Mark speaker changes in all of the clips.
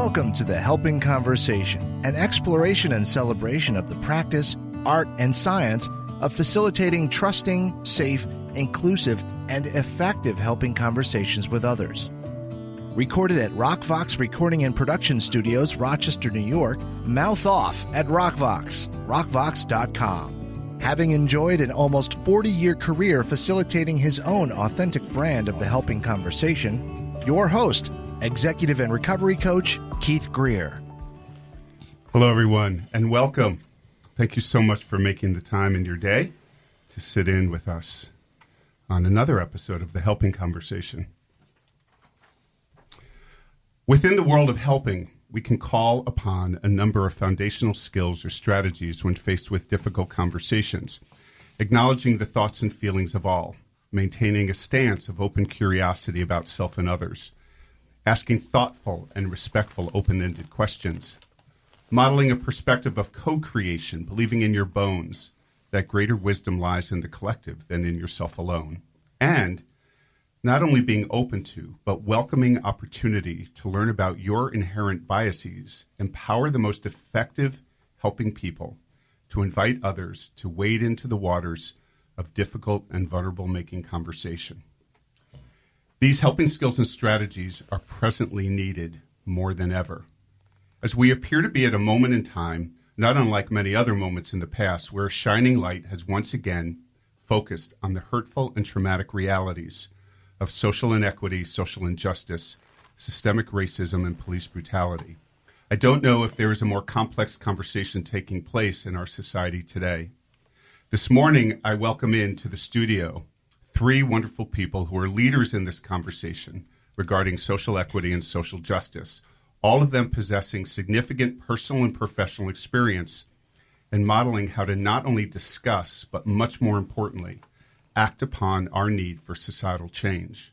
Speaker 1: Welcome to the Helping Conversation, an exploration and celebration of the practice, art, and science of facilitating trusting, safe, inclusive, and effective helping conversations with others. Recorded at RockVox Recording and Production Studios, Rochester, New York, mouth off at RockVox, rockvox.com. Having enjoyed an almost 40-year career facilitating his own authentic brand of the helping conversation, your host, Executive and Recovery Coach, Keith Greer.
Speaker 2: Hello, everyone, and welcome. Thank you so much for making the time in your day to sit in with us on another episode of the Helping Conversation. Within the world of helping, we can call upon a number of foundational skills or strategies when faced with difficult conversations, acknowledging the thoughts and feelings of all, maintaining a stance of open curiosity about self and others, asking thoughtful and respectful open-ended questions, modeling a perspective of co-creation, believing in your bones that greater wisdom lies in the collective than in yourself alone, and not only being open to, but welcoming opportunity to learn about your inherent biases, empower the most effective helping people to invite others to wade into the waters of difficult and vulnerable making conversation. These helping skills and strategies are presently needed more than ever, as we appear to be at a moment in time, not unlike many other moments in the past, where a shining light has once again focused on the hurtful and traumatic realities of social inequity, social injustice, systemic racism, and police brutality. I don't know if there is a more complex conversation taking place in our society today. This morning, I welcome into the studio three wonderful people who are leaders in this conversation regarding social equity and social justice, all of them possessing significant personal and professional experience in modeling how to not only discuss, but much more importantly, act upon our need for societal change.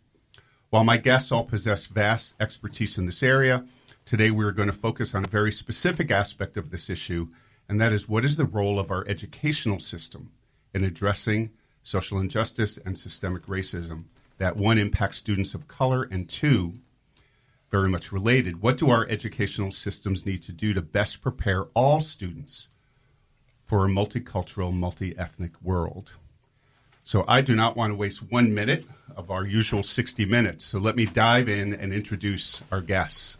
Speaker 2: While my guests all possess vast expertise in this area, today we are going to focus on a very specific aspect of this issue, and that is, what is the role of our educational system in addressing social injustice and systemic racism that, one, impacts students of color, and two, very much related, what do our educational systems need to do to best prepare all students for a multicultural, multi-ethnic world? So I do not want to waste 1 minute of our usual 60 minutes, so let me dive in and introduce our guests.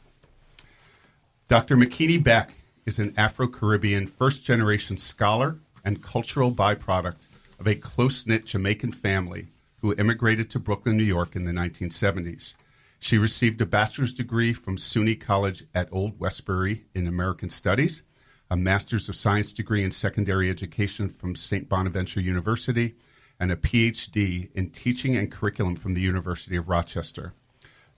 Speaker 2: Dr. Makini Beck is an Afro-Caribbean first-generation scholar and cultural byproduct of a close-knit Jamaican family who immigrated to Brooklyn, New York in the 1970s. She received a bachelor's degree from SUNY College at Old Westbury in American Studies, a master's of science degree in secondary education from St. Bonaventure University, and a PhD in teaching and curriculum from the University of Rochester.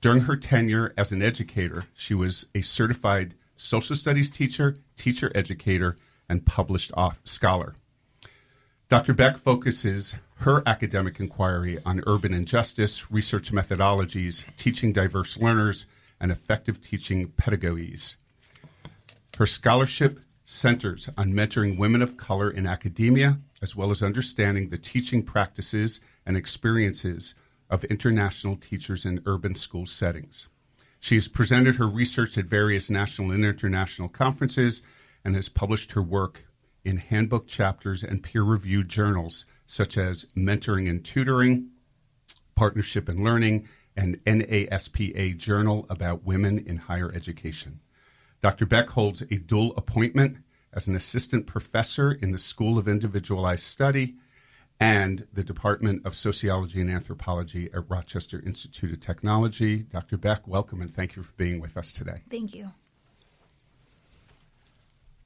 Speaker 2: During her tenure as an educator, she was a certified social studies teacher, teacher educator, and published scholar. Dr. Beck focuses her academic inquiry on urban injustice, research methodologies, teaching diverse learners, and effective teaching pedagogies. Her scholarship centers on mentoring women of color in academia, as well as understanding the teaching practices and experiences of international teachers in urban school settings. She has presented her research at various national and international conferences and has published her work in handbook chapters and peer-reviewed journals such as Mentoring and Tutoring, Partnership and Learning, and NASPA Journal about Women in Higher Education. Dr. Beck holds a dual appointment as an assistant professor in the School of Individualized Study and the Department of Sociology and Anthropology at Rochester Institute of Technology. Dr. Beck, welcome, and thank you for being with us today.
Speaker 3: Thank you.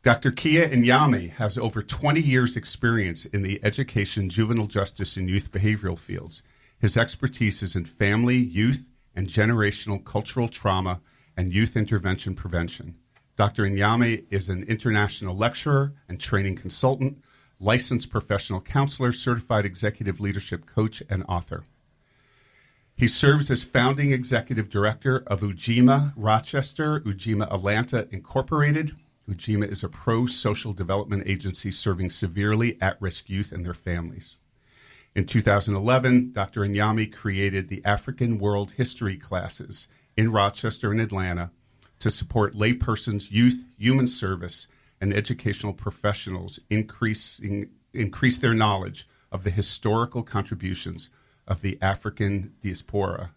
Speaker 2: Dr. Kiah E has over 20 years' experience in the education, juvenile justice, and youth behavioral fields. His expertise is in family, youth, and generational cultural trauma and youth intervention prevention. Dr. Nyame is an international lecturer and training consultant, licensed professional counselor, certified executive leadership coach, and author. He serves as founding executive director of Ujima Ujima Atlanta Incorporated. Ujima is a pro-social development agency serving severely at-risk youth and their families. In 2011, Dr. Nyame created the African World History classes in Rochester and Atlanta, to support laypersons, youth, human service, and educational professionals increase their knowledge of the historical contributions of the African diaspora.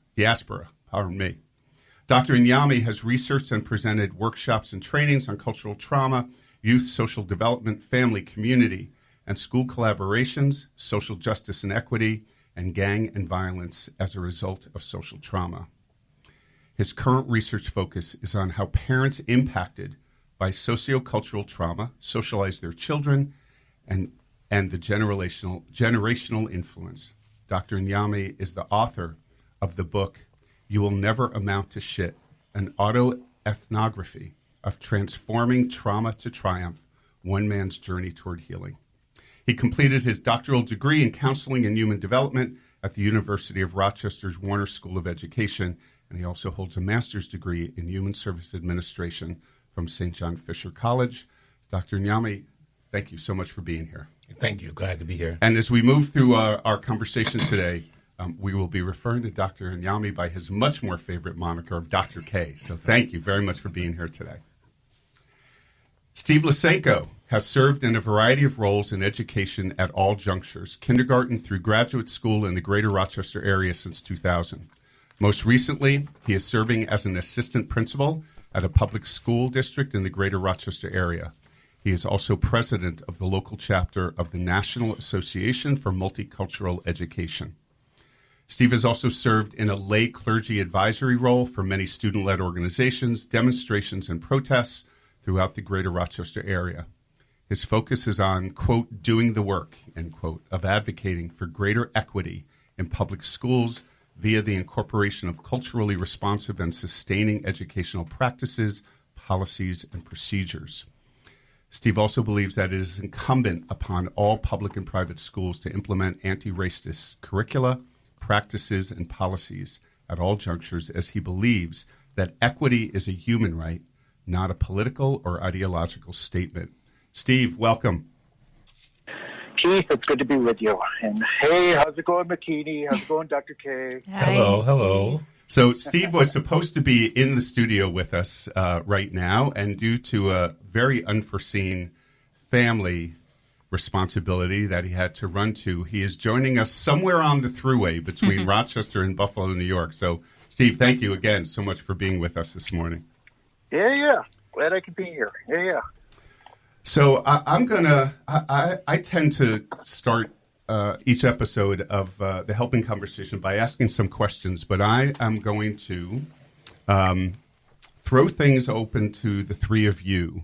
Speaker 2: Dr. Nyame has researched and presented workshops and trainings on cultural trauma, youth social development, family, community, and school collaborations, social justice and equity, and gang and violence as a result of social trauma. His current research focus is on how parents impacted by sociocultural trauma socialize their children and the generational influence. Dr. Nyame is the author of the book, You Will Never Amount to Shit, an autoethnography of transforming trauma to triumph, one man's journey toward healing. He completed his doctoral degree in counseling and human development at the University of Rochester's Warner School of Education, and he also holds a master's degree in human service administration from St. John Fisher College. Dr. Nyame, thank you so much for being here.
Speaker 3: Thank you. Glad to be here.
Speaker 2: And as we move through our conversation today, we will be referring to Dr. Nyame by his much more favorite moniker of Dr. K. So thank you very much for being here today. Steve Lysenko has served in a variety of roles in education at all junctures, kindergarten through graduate school in the Greater Rochester Area since 2000. Most recently, he is serving as an assistant principal at a public school district in the Greater Rochester Area. He is also president of the local chapter of the National Association for Multicultural Education. Steve has also served in a lay clergy advisory role for many student-led organizations, demonstrations, and protests throughout the Greater Rochester area. His focus is on, quote, doing the work, end quote, of advocating for greater equity in public schools via the incorporation of culturally responsive and sustaining educational practices, policies, and procedures. Steve also believes that it is incumbent upon all public and private schools to implement anti-racist curricula, practices, and policies at all junctures, as he believes that equity is a human right, not a political or ideological statement. Steve, welcome.
Speaker 4: Keith, it's good to be with you. And hey, how's it going, Makini? How's it going, Dr. K?
Speaker 3: Hi. Hello.
Speaker 2: So Steve was supposed to be in the studio with us right now, and due to a very unforeseen family responsibility that he had to run to, he is joining us somewhere on the thruway between Rochester and Buffalo, New York. So, Steve, thank you again so much for being with us this morning.
Speaker 4: Yeah. Glad I could be here. Yeah.
Speaker 2: So I tend to start each episode of the Helping Conversation by asking some questions, but I am going to throw things open to the three of you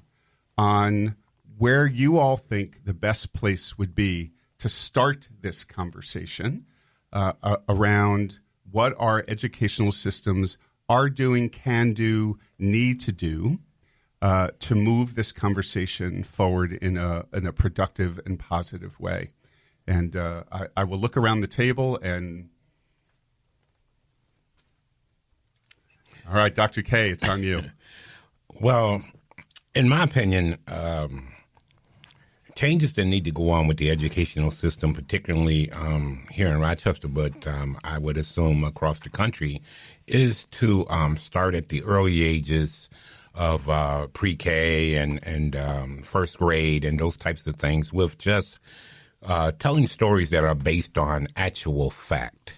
Speaker 2: on where you all think the best place would be to start this conversation around what our educational systems are doing, can do, need to do to move this conversation forward in a productive and positive way. And I will look around the table and... All right, Dr. K, it's on you.
Speaker 3: Well, in my opinion, changes that need to go on with the educational system, particularly here in Rochester, but I would assume across the country, is to start at the early ages of pre-K and first grade and those types of things with just telling stories that are based on actual fact.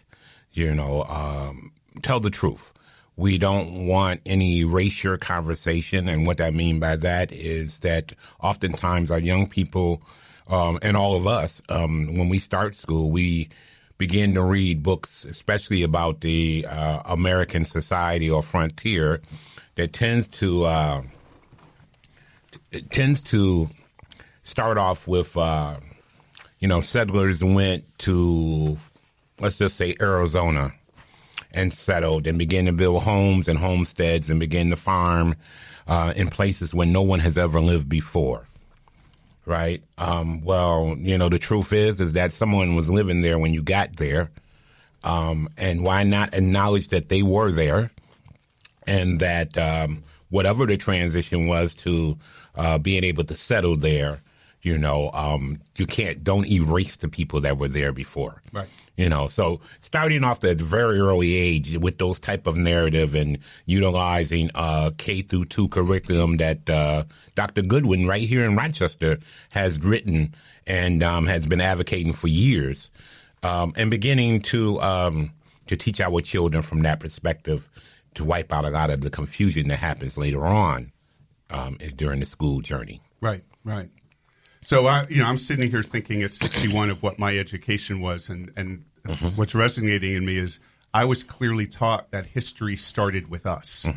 Speaker 3: Tell the truth. We don't want any erasure conversation, and what I mean by that is that oftentimes our young people and all of us, when we start school, we begin to read books, especially about the American society or frontier, that tends to start off with, settlers went to, let's just say, Arizona and settled and began to build homes and homesteads and begin to farm in places where no one has ever lived before, right? The truth is that someone was living there when you got there, and why not acknowledge that they were there and that whatever the transition was to being able to settle there, You don't erase the people that were there before.
Speaker 2: Right.
Speaker 3: So starting off at a very early age with those type of narrative and utilizing K through 2 curriculum that Dr. Goodwin right here in Rochester has written and has been advocating for years, and beginning to teach our children from that perspective to wipe out a lot of the confusion that happens later on during the school journey.
Speaker 2: Right. So, I'm sitting here thinking at 61 of what my education was, and what's resonating in me is I was clearly taught that history started with us,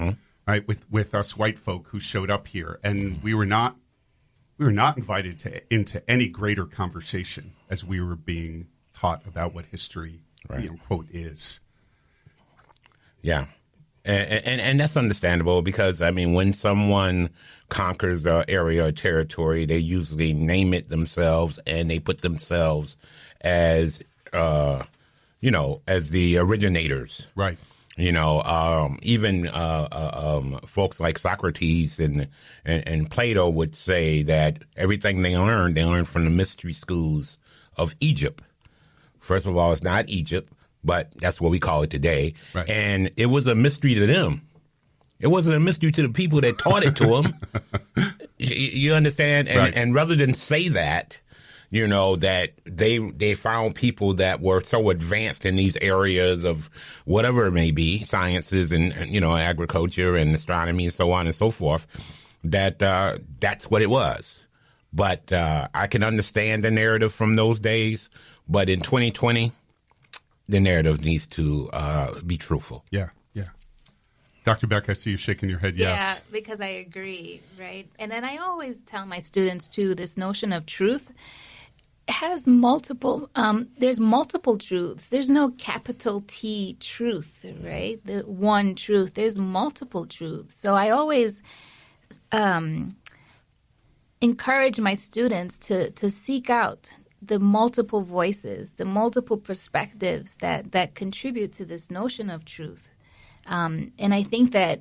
Speaker 2: right? With us white folk who showed up here, and we were not invited into any greater conversation as we were being taught about what history, quote, is.
Speaker 3: Yeah. And that's understandable because, when someone conquers an area or territory, they usually name it themselves and they put themselves as, as the originators.
Speaker 2: Right.
Speaker 3: Even folks like Socrates and Plato would say that everything they learned from the mystery schools of Egypt. First of all, it's not Egypt, but that's what we call it today.
Speaker 2: Right. And
Speaker 3: it was a mystery to them. It wasn't a mystery to the people that taught it to them. You understand? And rather than say that, that they found people that were so advanced in these areas of whatever it may be, sciences and agriculture and astronomy and so on and so forth, that that's what it was. But I can understand the narrative from those days. But in 2020, the narrative needs to be truthful.
Speaker 2: Yeah. Dr. Beck, I see you shaking your head yes.
Speaker 5: Yeah, because I agree, right? And then I always tell my students, too, this notion of truth has multiple, there's multiple truths. There's no capital T truth, right? The one truth. There's multiple truths. So I always encourage my students to seek out the multiple voices, the multiple perspectives that contribute to this notion of truth. And I think that,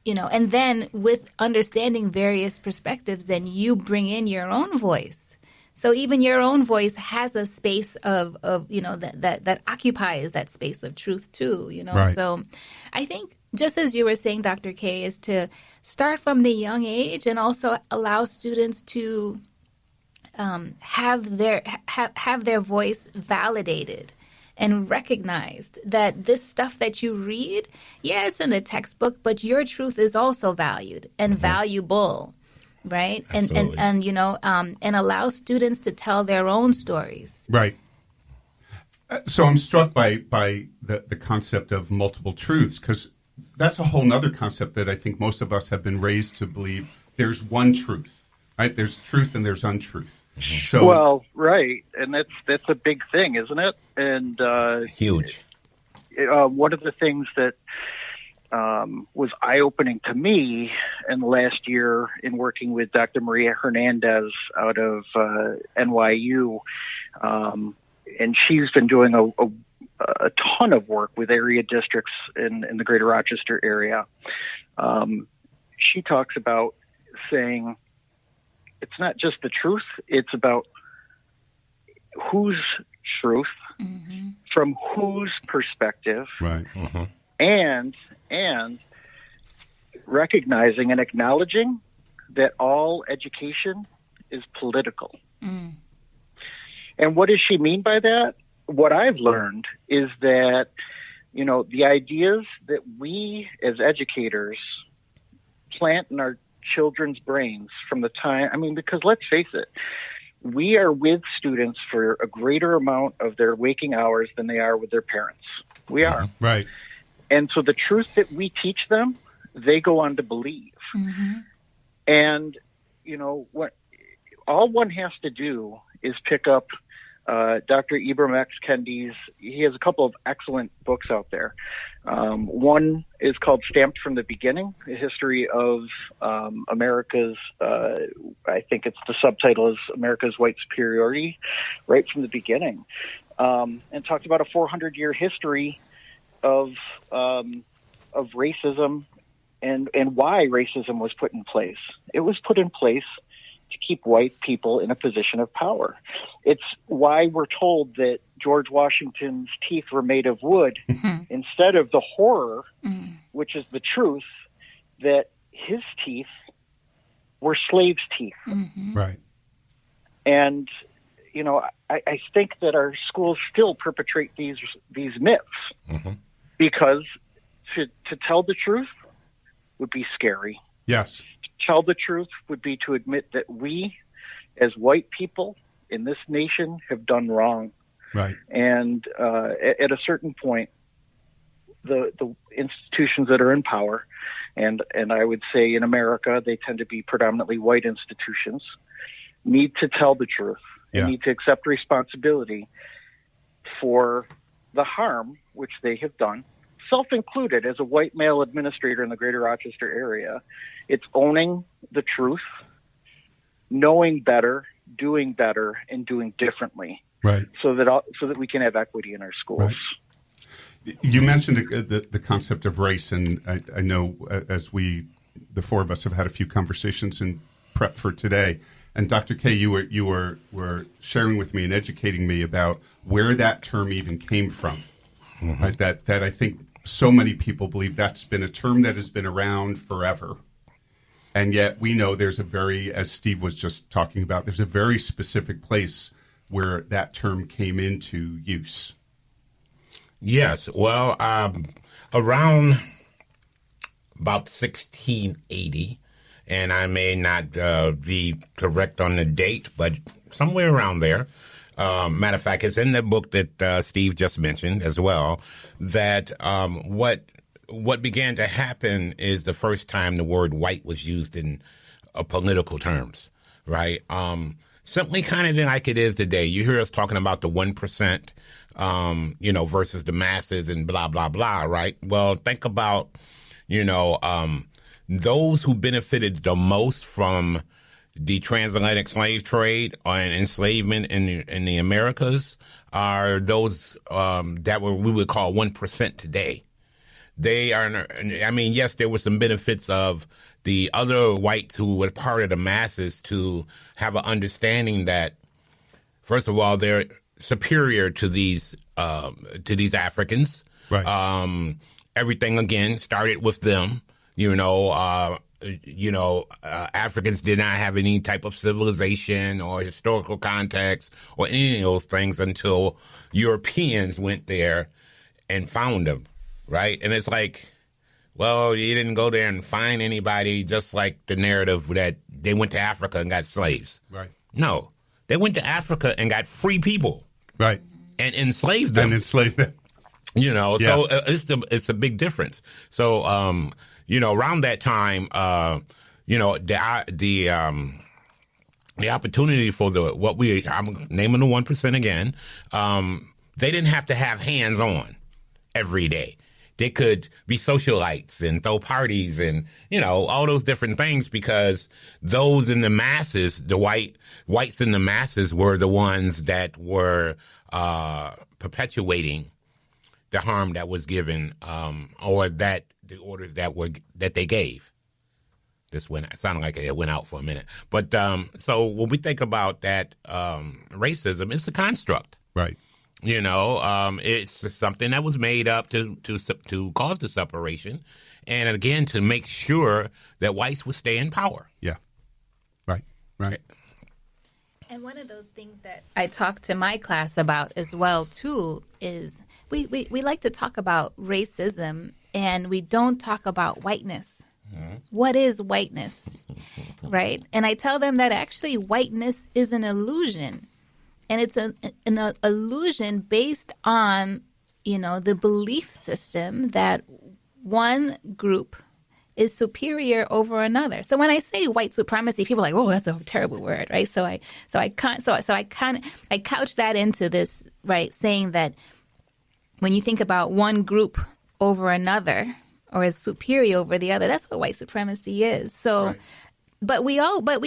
Speaker 5: and then with understanding various perspectives, then you bring in your own voice. So even your own voice has a space of that occupies that space of truth too,
Speaker 2: Right.
Speaker 5: So I think just as you were saying, Dr. K, is to start from the young age and also allow students to have their voice validated and recognized, that this stuff that you read, it's in the textbook, but your truth is also valued and valuable, right?
Speaker 3: Absolutely.
Speaker 5: And allow students to tell their own stories.
Speaker 2: Right. So I'm struck by the concept of multiple truths, because that's a whole nother concept that I think most of us have been raised to believe there's one truth, right? There's truth and there's untruth. So,
Speaker 4: well, right, and that's a big thing, isn't it? And
Speaker 3: huge.
Speaker 4: One of the things that was eye-opening to me in the last year in working with Dr. Maria Hernandez out of NYU, and she's been doing a ton of work with area districts in the Greater Rochester area. She talks about saying, it's not just the truth, it's about whose truth, from whose perspective,
Speaker 2: right.
Speaker 4: And recognizing and acknowledging that all education is political. Mm. And what does she mean by that? What I've learned is that, the ideas that we as educators plant in our children's brains from the time, because let's face it, we are with students for a greater amount of their waking hours than they are with their parents. We are.
Speaker 2: Right.
Speaker 4: And so the truth that we teach them, they go on to believe. Mm-hmm. And, what all one has to do is pick up Dr. Ibram X. Kendi's. He has a couple of excellent books out there. One is called Stamped from the Beginning, a history of America's, I think it's the subtitle is America's White Superiority, right from the beginning, and talked about a 400-year history of racism and why racism was put in place. It was put in place to keep white people in a position of power. It's why we're told that George Washington's teeth were made of wood instead of the horror, which is the truth, that his teeth were slaves' teeth.
Speaker 2: Right.
Speaker 4: And, you know, I think that our schools still perpetrate these myths because to tell the truth would be scary.
Speaker 2: Yes.
Speaker 4: To tell the truth would be to admit that we, as white people in this nation, have done wrong.
Speaker 2: Right.
Speaker 4: And at a certain point, the institutions that are in power, and I would say in America, they tend to be predominantly white institutions, need to tell the truth and need to accept responsibility for the harm which they have done, self-included. As a white male administrator in the Greater Rochester area, it's owning the truth, knowing better, doing better, and doing differently.
Speaker 2: Right.
Speaker 4: So that we can have equity in our schools.
Speaker 2: Right. You mentioned the concept of race, and I know as the four of us have had a few conversations in prep for today, and Dr. K, you were sharing with me and educating me about where that term even came from. Right? That I think so many people believe that's been a term that has been around forever. And yet we know there's as Steve was just talking about, there's a very specific place where that term came into use.
Speaker 3: Yes. Well, around about 1680, and I may not be correct on the date, but somewhere around there. Matter of fact, it's in the book that Steve just mentioned as well, that what began to happen is the first time the word white was used in political terms, right? Simply kind of like it is today. You hear us talking about the 1%, versus the masses and blah, blah, blah, right? Well, think about, those who benefited the most from the transatlantic slave trade and enslavement in the Americas are those that we would call 1% today. They are, yes, there were some benefits of the other whites who were part of the masses to have an understanding that, first of all, they're superior to these Africans.
Speaker 2: Right.
Speaker 3: Everything again started with them. Africans did not have any type of civilization or historical context or any of those things until Europeans went there and found them, right? And it's like, well, you didn't go there and find anybody, just like the narrative that they went to Africa and got slaves.
Speaker 2: Right.
Speaker 3: No, they went to Africa and got free people.
Speaker 2: Right.
Speaker 3: And enslaved them.
Speaker 2: So
Speaker 3: it's a big difference. So, around that time, the opportunity for I'm naming the 1% again, they didn't have to have hands on every day. They could be socialites and throw parties and, all those different things because those in the masses, the whites in the masses were the ones that were perpetuating the harm that was given or that the orders that they gave. This sounded like it went out for a minute. But so when we think about that racism, it's a construct.
Speaker 2: Right.
Speaker 3: It's something that was made up to cause the separation, and again to make sure that whites would stay in power.
Speaker 2: Yeah. Right.
Speaker 5: And one of those things that I talk to my class about as well too is we like to talk about racism and we don't talk about whiteness. What is whiteness, right? And I tell them that actually whiteness is an illusion. And it's an illusion based on, the belief system that one group is superior over another. So when I say white supremacy, people are like, "Oh, that's a terrible word," right? So I couch that into this, right, saying that when you think about one group over another or is superior over the other, that's what white supremacy is. So. Right. But we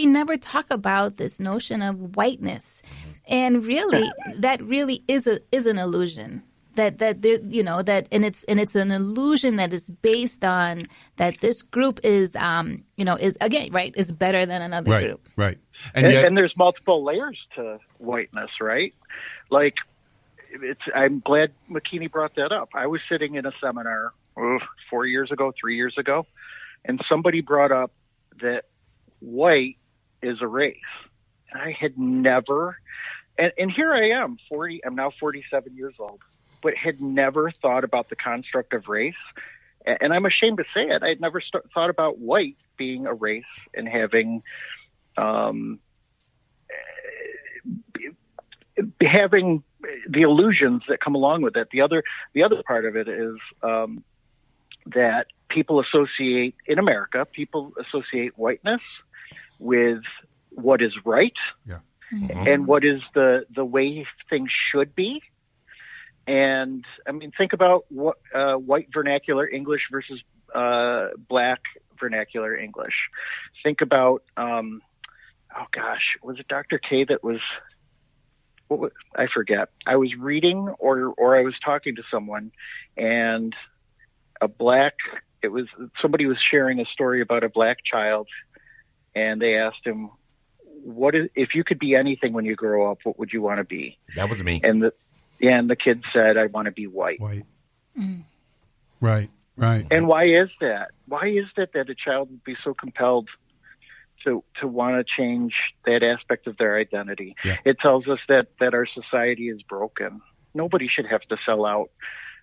Speaker 5: never talk about this notion of whiteness, and really, that really is an illusion. That there, and it's an illusion that is based on that this group is again, right, is better than another group.
Speaker 2: Right.
Speaker 4: And there's multiple layers to whiteness, right? Like, I'm glad Makini brought that up. I was sitting in a seminar 3 years ago, and somebody brought up that white is a race. And I had never, and here I am, I'm now 47 years old, but had never thought about the construct of race. And I'm ashamed to say it. I had never thought about white being a race and having the illusions that come along with it. The other part of it is that people associate whiteness with what is right, and what is the way things should be. And I mean, think about what white vernacular English versus black vernacular English. Think about was it Dr. K that was? I forget. I was reading or I was talking to someone, and somebody was sharing a story about a black child, and they asked him, if you could be anything when you grow up, what would you want to be?
Speaker 3: That was me.
Speaker 4: And the kid said, I want to be white.
Speaker 2: White. Mm. Right.
Speaker 4: And why is that? Why is that a child would be so compelled to want to change that aspect of their identity?
Speaker 2: Yeah.
Speaker 4: It tells us that our society is broken. Nobody should have to sell out.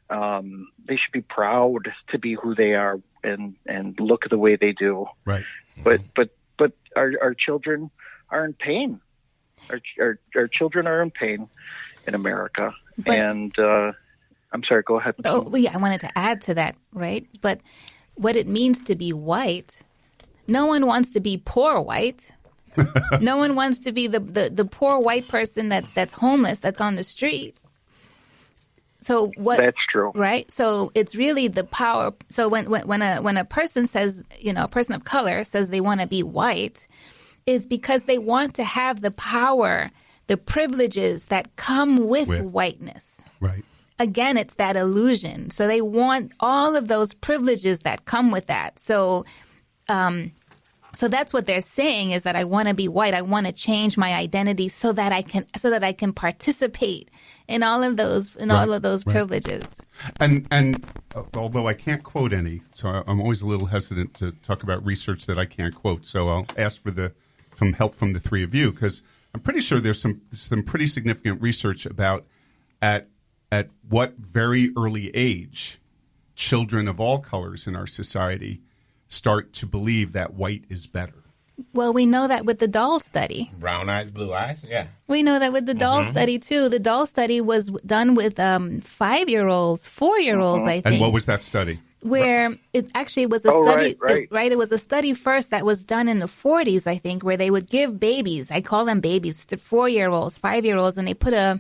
Speaker 4: They should be proud to be who they are and look the way they do.
Speaker 2: Right.
Speaker 4: But our children are in pain. Our children are in pain in America. And I'm sorry, go ahead.
Speaker 5: Oh, yeah, I wanted to add to that, right? But what it means to be white, no one wants to be poor white. No one wants to be the poor white person that's homeless, that's on the street. So what?
Speaker 4: That's true,
Speaker 5: right? So it's really the power. So when a person says, a person of color says they want to be white, is because they want to have the power, the privileges that come with whiteness.
Speaker 2: Right.
Speaker 5: Again, it's that illusion. So they want all of those privileges that come with that. So that's what they're saying, is that I want to be white. I want to change my identity so that I can participate in all of those privileges.
Speaker 2: And although I can't quote any, so I'm always a little hesitant to talk about research that I can't quote. So I'll ask for some help from the three of you, because I'm pretty sure there's some pretty significant research about at what very early age children of all colors in our society start to believe that white is better.
Speaker 5: Well, we know that with the doll study.
Speaker 3: Brown eyes, blue eyes, yeah.
Speaker 5: We know that with the doll study, too. The doll study was done with 5-year-olds, 4-year-olds, I think.
Speaker 2: And what was that study?
Speaker 5: Where it actually was a study,
Speaker 4: right.
Speaker 5: It was a study first that was done in the 40s, I think, where they would give babies, I call them babies, the 4-year-olds, 5-year-olds, and they put a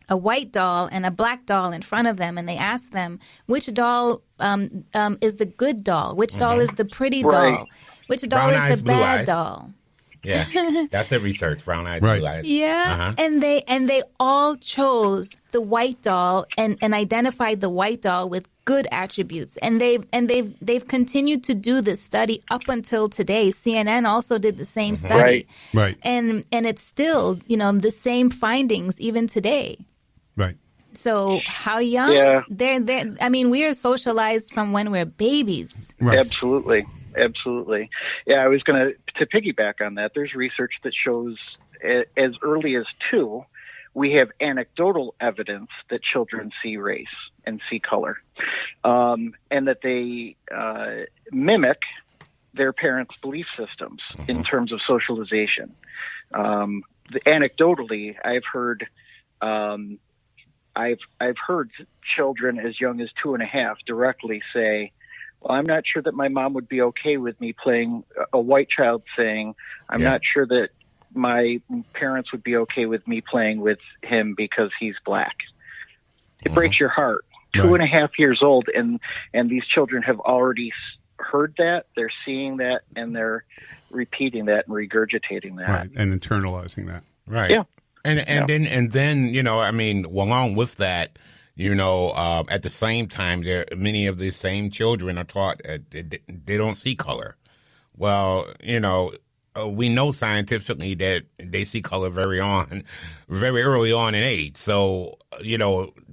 Speaker 5: white doll and a black doll in front of them, and they asked them which doll is the good doll, which doll is the pretty doll, which doll is the bad doll.
Speaker 3: Yeah, that's the research. Brown eyes, blue eyes.
Speaker 5: Yeah, and they all chose the white doll and identified the white doll with good attributes, and they've continued to do this study up until today. CNN also did the same study,
Speaker 2: right,
Speaker 5: and it's still the same findings even today.
Speaker 2: Right.
Speaker 5: So how young?
Speaker 4: Yeah.
Speaker 5: They're I mean, we are socialized from when we're babies.
Speaker 2: Right.
Speaker 4: Absolutely. Yeah, I was going to piggyback on that. There's research that shows as early as 2, we have anecdotal evidence that children see race and see color, and that they mimic their parents' belief systems in terms of socialization. Anecdotally, I've heard children as young as 2.5 directly say, well, I'm not sure that my mom would be okay with me playing, a white child saying, I'm not sure that my parents would be okay with me playing with him because he's black. It breaks your heart. 2.5 years old, and these children have already heard that, they're seeing that, and they're repeating that and regurgitating that.
Speaker 2: Right, and internalizing that.
Speaker 3: Right.
Speaker 4: Yeah.
Speaker 3: And then I mean, along with that, at the same time, many of the same children are taught they don't see color. Well, we know scientifically that they see color very early on in age. So,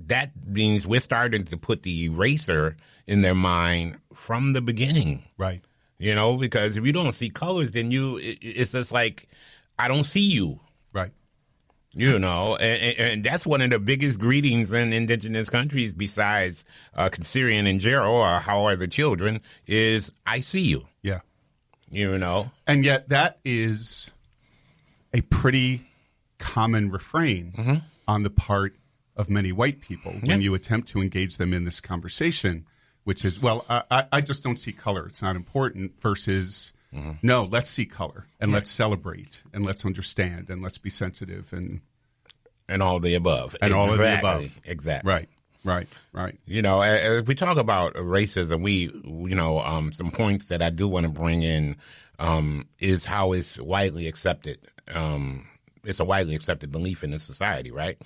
Speaker 3: that means we're starting to put the eraser in their mind from the beginning.
Speaker 2: Right.
Speaker 3: Because if you don't see colors, then it's just like, I don't see you.
Speaker 2: Right.
Speaker 3: And that's one of the biggest greetings in indigenous countries besides Syrian and Jero, or how are the children, is I see you.
Speaker 2: Yeah.
Speaker 3: And
Speaker 2: yet that is a pretty common refrain on the part of many white people when you attempt to engage them in this conversation, which is, well, I just don't see color. It's not important, versus, no, let's see color and let's celebrate and let's understand and let's be sensitive and
Speaker 3: all of the above.
Speaker 2: And all of the above.
Speaker 3: Exactly.
Speaker 2: Right.
Speaker 3: As we talk about racism, some points that I do want to bring in is how it's widely accepted. It's a widely accepted belief in the society, right?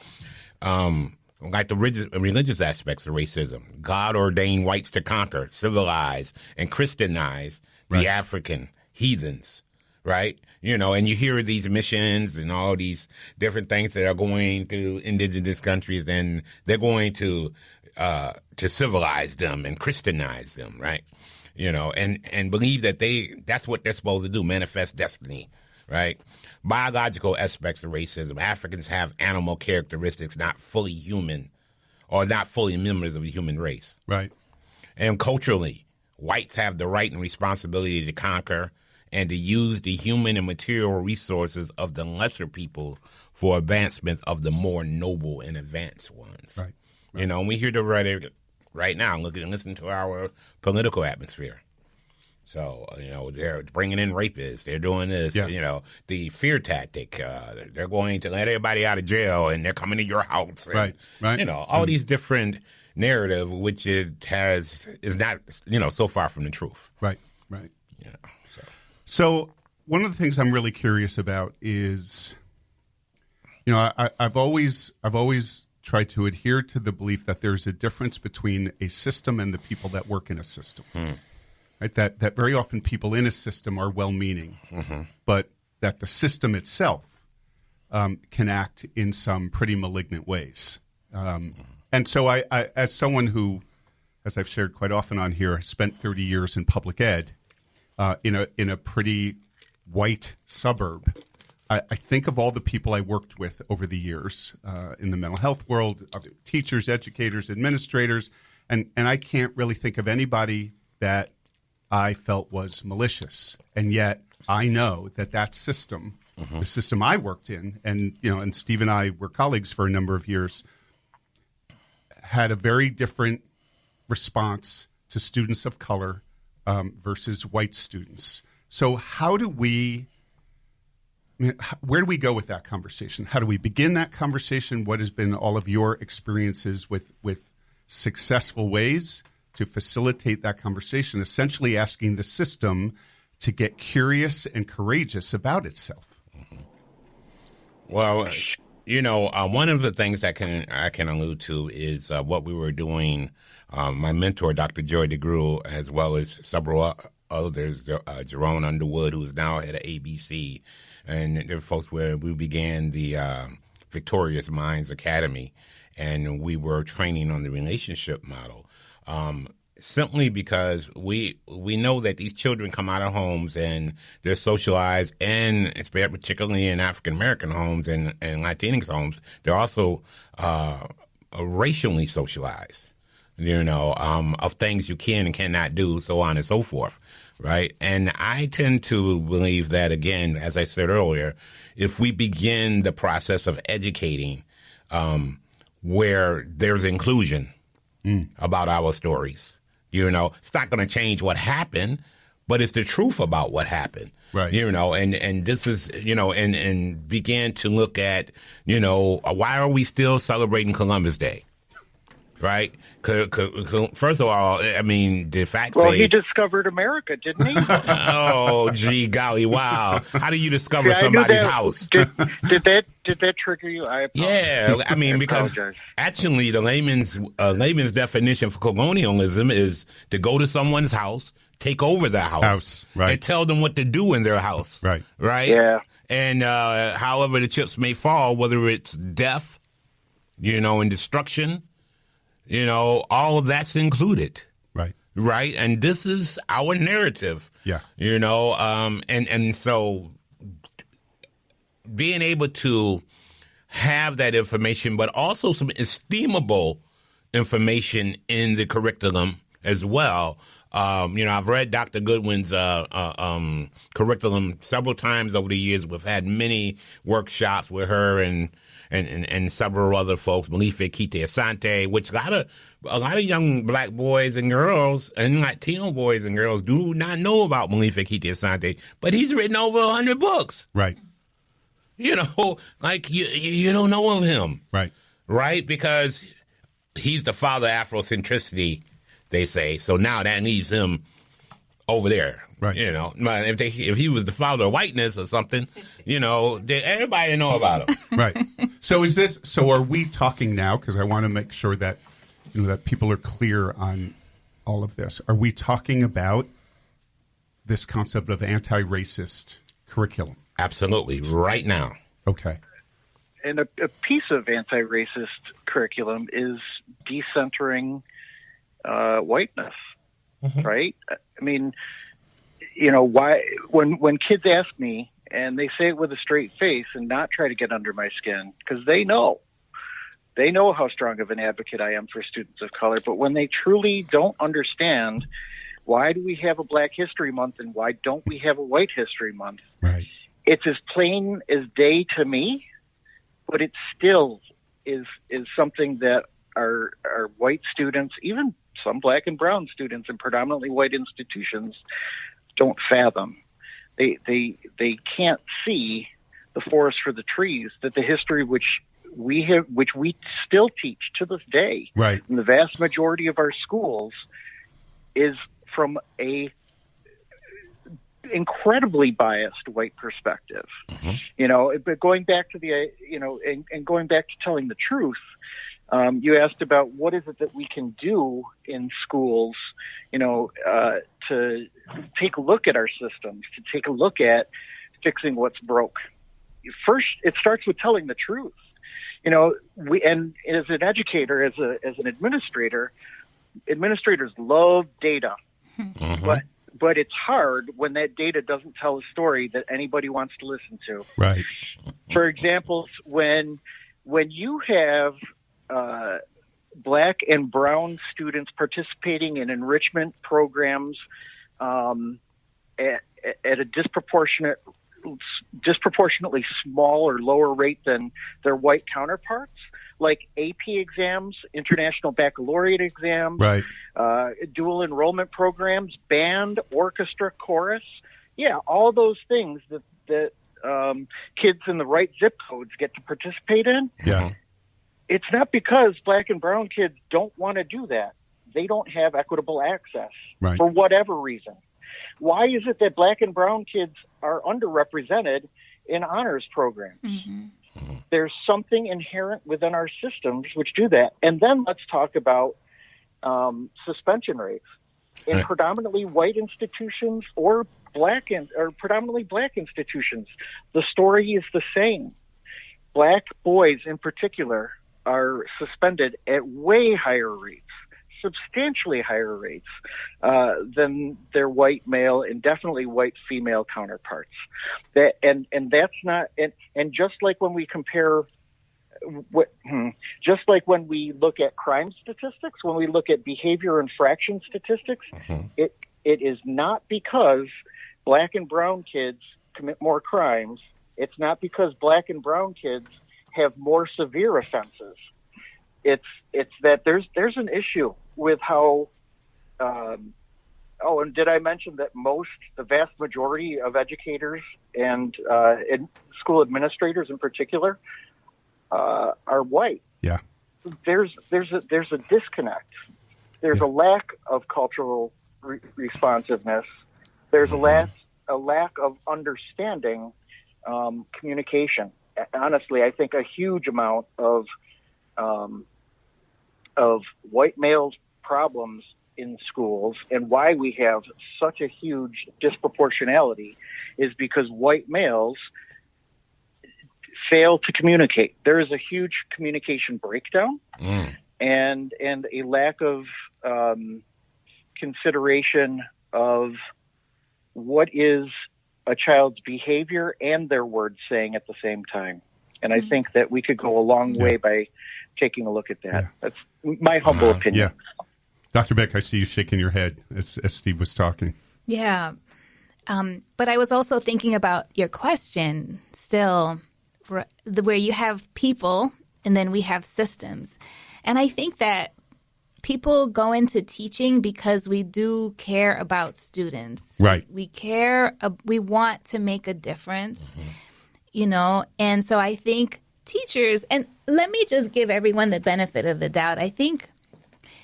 Speaker 3: Like the religious aspects of racism. God ordained whites to conquer, civilize, and Christianize the African heathens, right? And you hear these missions and all these different things that are going to indigenous countries, and they're going to civilize them and Christianize them, right? And believe that that's what they're supposed to do, manifest destiny, right? Biological aspects of racism. Africans have animal characteristics, not fully human, or not fully members of the human race.
Speaker 2: Right.
Speaker 3: And culturally, whites have the right and responsibility to conquer and to use the human and material resources of the lesser people for advancement of the more noble and advanced ones.
Speaker 2: Right.
Speaker 3: And we hear the rhetoric right now. Listen to our political atmosphere. So, they're bringing in rapists. They're doing this, the fear tactic. They're going to let everybody out of jail, and they're coming to your house. And,
Speaker 2: right.
Speaker 3: All these different narrative, which is not, so far from the truth.
Speaker 2: Right. So one of the things I'm really curious about is, I've always tried to adhere to the belief that there's a difference between a system and the people that work in a system. Right? That very often people in a system are well-meaning, but that the system itself can act in some pretty malignant ways. And so I, as someone who, as I've shared quite often on here, has spent 30 years in public ed in a pretty white suburb, I think of all the people I worked with over the years in the mental health world, teachers, educators, administrators, and I can't really think of anybody that I felt was malicious. And yet I know that system, the system I worked in, and Steve and I were colleagues for a number of years, had a very different response to students of color versus white students. So where do we go with that conversation? How do we begin that conversation? What has been all of your experiences with successful ways to facilitate that conversation, essentially asking the system to get curious and courageous about itself?
Speaker 3: Well, one of the things I can allude to is what we were doing. My mentor, Dr. Joy DeGruy, as well as several others, Jerome Underwood, who is now at ABC, and there were folks where we began the Victorious Minds Academy, and we were training on the relationship model. Simply because we know that these children come out of homes and they're socialized, and particularly in African American homes and Latinx homes, they're also racially socialized. Of things you can and cannot do, so on and so forth, right? And I tend to believe that, again, as I said earlier, if we begin the process of educating where there's inclusion about our stories, it's not going to change what happened, but it's the truth about what happened.
Speaker 2: Right.
Speaker 3: And this is, and began to look at, why are we still celebrating Columbus Day? Right? First of all, I mean, the fact
Speaker 4: Well, he discovered America, didn't he?
Speaker 3: Oh, gee golly, wow. How do you discover somebody's house?
Speaker 4: Did that trigger you? I apologize.
Speaker 3: Yeah, I mean, because actually the layman's definition for colonialism is to go to someone's house, take over their house,
Speaker 2: right.
Speaker 3: and tell them what to do in their house.
Speaker 2: Right.
Speaker 3: Right?
Speaker 4: Yeah.
Speaker 3: And however the chips may fall, whether it's death, and destruction, all of that's included.
Speaker 2: Right.
Speaker 3: Right? And this is our narrative.
Speaker 2: Yeah.
Speaker 3: And so being able to have that information, but also some esteemable information in the curriculum as well. I've read Dr. Goodwin's curriculum several times over the years. We've had many workshops with her and several other folks, Malife Kite Asante, which a lot of young black boys and girls and Latino boys and girls do not know about Malife Kite Asante, but he's written over 100 books.
Speaker 2: Right.
Speaker 3: You don't know of him.
Speaker 2: Right.
Speaker 3: Right? Because he's the father of Afrocentricity, they say. So now that leaves him over there.
Speaker 2: Right.
Speaker 3: If he was the father of whiteness or something, everybody know about him.
Speaker 2: Right. So are we talking now? Because I want to make sure that, that people are clear on all of this. Are we talking about this concept of anti-racist curriculum?
Speaker 3: Absolutely. Right now.
Speaker 2: Okay.
Speaker 4: And a piece of anti-racist curriculum is decentering whiteness, right? I mean, why when kids ask me, and they say it with a straight face and not try to get under my skin, because they know how strong of an advocate I am for students of color, but when they truly don't understand, why do we have a Black History Month and why don't we have a White History Month?
Speaker 2: Right.
Speaker 4: It's as plain as day to me, but it still is something that our white students, even some black and brown students in predominantly white institutions, don't fathom. They can't see the forest for the trees, that the history which we still teach to this day,
Speaker 2: right,
Speaker 4: in the vast majority of our schools, is from a incredibly biased white perspective. But going back to and going back to telling the truth, you asked about what is it that we can do in schools, to take a look at our systems, to take a look at fixing what's broke. First, it starts with telling the truth. And as an educator, as an administrator, administrators love data, but it's hard when that data doesn't tell a story that anybody wants to listen to.
Speaker 2: Right.
Speaker 4: For example, when you have black and brown students participating in enrichment programs at a disproportionately small or lower rate than their white counterparts, like AP exams, international baccalaureate exams,
Speaker 2: right,
Speaker 4: dual enrollment programs, band, orchestra, chorus. Yeah, all those things that kids in the right zip codes get to participate in.
Speaker 2: Yeah.
Speaker 4: It's not because black and brown kids don't want to do that. They don't have equitable access,
Speaker 2: right,
Speaker 4: for whatever reason. Why is it that black and brown kids are underrepresented in honors programs? There's something inherent within our systems which do that. And then let's talk about suspension rates. In predominantly white institutions or predominantly black institutions, the story is the same. Black boys in particular are suspended at way higher rates, substantially higher rates than their white male and definitely white female counterparts. And that's not, and just like when we compare, just like when we look at crime statistics, when we look at behavior infraction statistics, it is not because black and brown kids commit more crimes. It's not because black and brown kids have more severe offenses. It's that there's an issue with how. And did I mention that the vast majority of educators and school administrators in particular are white?
Speaker 2: Yeah.
Speaker 4: There's a disconnect. There's a lack of cultural responsiveness. There's a lack of understanding, communication. Honestly, I think a huge amount of white males' problems in schools and why we have such a huge disproportionality is because white males fail to communicate. There is a huge communication breakdown and a lack of consideration of what is a child's behavior and their words saying at the same time. And I think that we could go a long way by taking a look at that. That's my humble opinion.
Speaker 2: Yeah. Dr. Beck, I see you shaking your head as Steve was talking.
Speaker 5: Yeah. But I was also thinking about your question still, where you have people and then we have systems. And I think that people go into teaching because we do care about students.
Speaker 2: Right.
Speaker 5: We care, we want to make a difference, you know, and so I think teachers, and let me just give everyone the benefit of the doubt. I think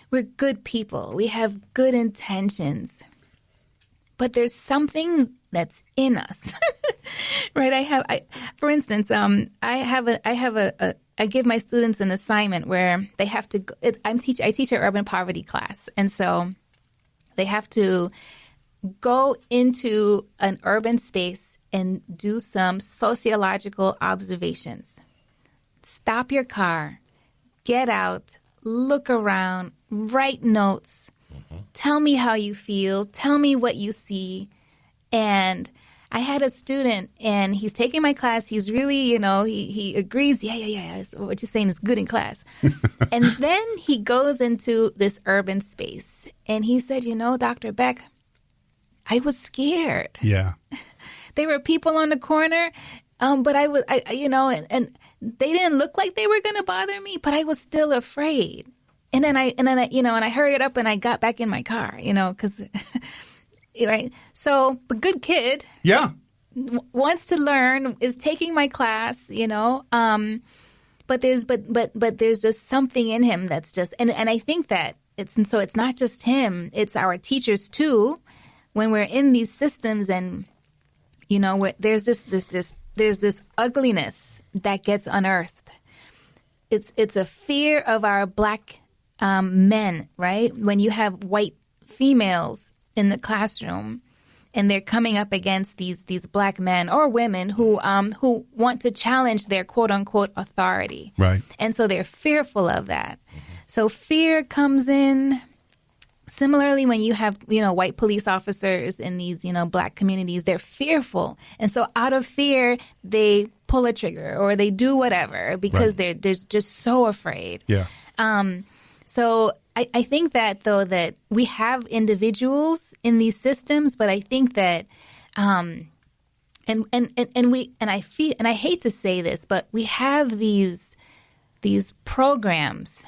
Speaker 5: we're good people. We have good intentions, but there's something that's in us, right? For instance, I give my students an assignment where they have to. I teach an urban poverty class, and so they have to go into an urban space and do some sociological observations. Stop your car, get out, look around, write notes. Tell me how you feel. Tell me what you see. And I had a student, and he's taking my class. He's really, you know, he agrees. Yeah. So what you're saying is good in class. And then he goes into this urban space, and he said, you know, Dr. Beck, I was scared.
Speaker 2: Yeah.
Speaker 5: There were people on the corner, but and they didn't look like they were going to bother me, but I was still afraid. And then I hurried up and I got back in my car, you know, because, right. So, but good kid.
Speaker 2: Yeah.
Speaker 5: Wants to learn, is taking my class, you know. But there's just something in him that's just, and I think that it's not just him, it's our teachers too. When we're in these systems, and you know, there's just there's this ugliness that gets unearthed. It's a fear of our black men, right? When you have white females in the classroom, and they're coming up against these black men or women who want to challenge their quote unquote authority,
Speaker 2: right?
Speaker 5: And so they're fearful of that. So fear comes in. Similarly, when you have, you know, white police officers in these, you know, black communities, they're fearful. And so out of fear, they pull a trigger or they do whatever because they're just so afraid.
Speaker 2: Yeah.
Speaker 5: So I think that, though, that we have individuals in these systems, but I think that and I hate to say this, but we have these programs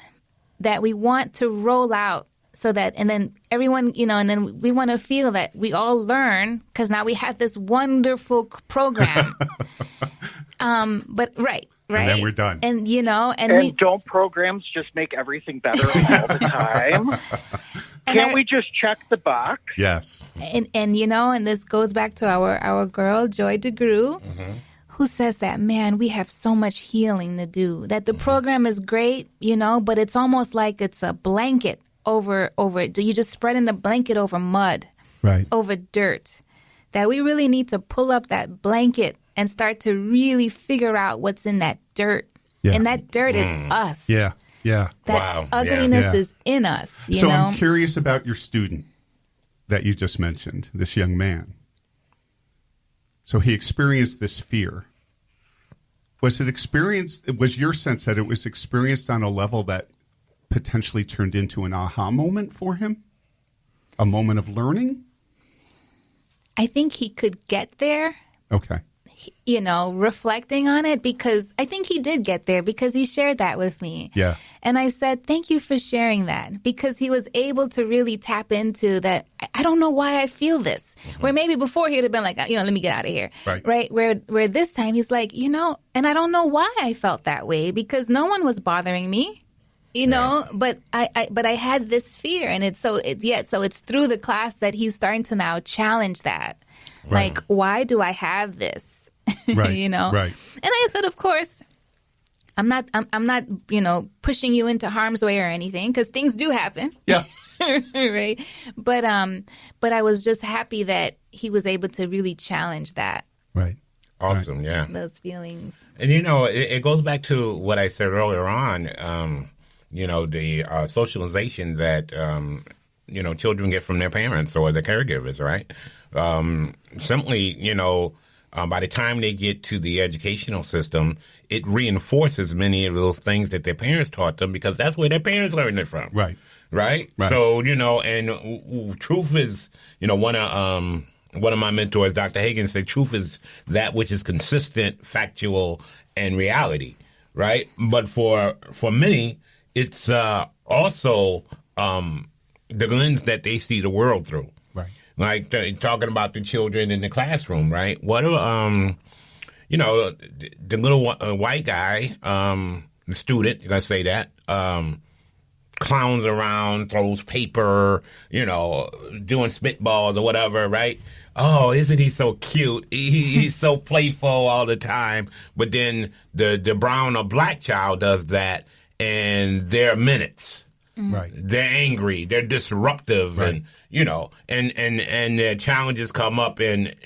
Speaker 5: that we want to roll out. So that, and then everyone, you know, and then we want to feel that we all learn because now we have this wonderful program. But right.
Speaker 2: And then we're done.
Speaker 5: And, you know,
Speaker 4: don't programs just make everything better all the time? Can't we just check the box?
Speaker 2: Yes.
Speaker 5: And you know, and this goes back to our girl, Joy DeGruy, who says that, man, we have so much healing to do, that the program is great, you know, but it's almost like it's a blanket over you just spreading the blanket over mud,
Speaker 2: right? Over
Speaker 5: dirt. That we really need to pull up that blanket and start to really figure out what's in that dirt. Yeah. And that dirt is us.
Speaker 2: Yeah.
Speaker 5: That ugliness is in us. You know?
Speaker 2: I'm curious about your student that you just mentioned, this young man. So he experienced this fear. Was your sense that it was experienced on a level that potentially turned into an aha moment for him? A moment of learning?
Speaker 5: I think he could get there.
Speaker 2: Okay.
Speaker 5: You know, reflecting on it, because I think he did get there because he shared that with me.
Speaker 2: Yeah.
Speaker 5: And I said, thank you for sharing that, because he was able to really tap into that. I don't know why I feel this. Where maybe before he'd have been like, you know, let me get out of here. Right. Where this time he's like, you know, and I don't know why I felt that way, because no one was bothering me. You know, but I had this fear, and it's through the class that he's starting to now challenge that. Right. Like, why do I have this?
Speaker 2: Right.
Speaker 5: You know?
Speaker 2: Right.
Speaker 5: And I said, of course, I'm not, you know, pushing you into harm's way or anything, because things do happen.
Speaker 2: Yeah.
Speaker 5: right? But I was just happy that he was able to really challenge that.
Speaker 1: Right.
Speaker 3: Awesome, yeah.
Speaker 5: Those feelings.
Speaker 3: And, it goes back to what I said earlier on, the socialization that, children get from their parents or the caregivers, right? Simply, by the time they get to the educational system, it reinforces many of those things that their parents taught them because that's where their parents learned it from.
Speaker 2: Right.
Speaker 3: Right? So, and truth is, one of my mentors, Dr. Hagen, said truth is that which is consistent, factual, and reality, right? But for many, it's also the lens that they see the world through.
Speaker 2: Right.
Speaker 3: Like talking about the children in the classroom, right? What are, the little white guy, the student, let's say that, clowns around, throws paper, doing spitballs or whatever, right? Oh, isn't he so cute? He's so playful all the time. But then the brown or black child does that, and they're minutes.
Speaker 2: Right.
Speaker 3: They're angry. They're disruptive,
Speaker 2: right.
Speaker 3: and their challenges come up, and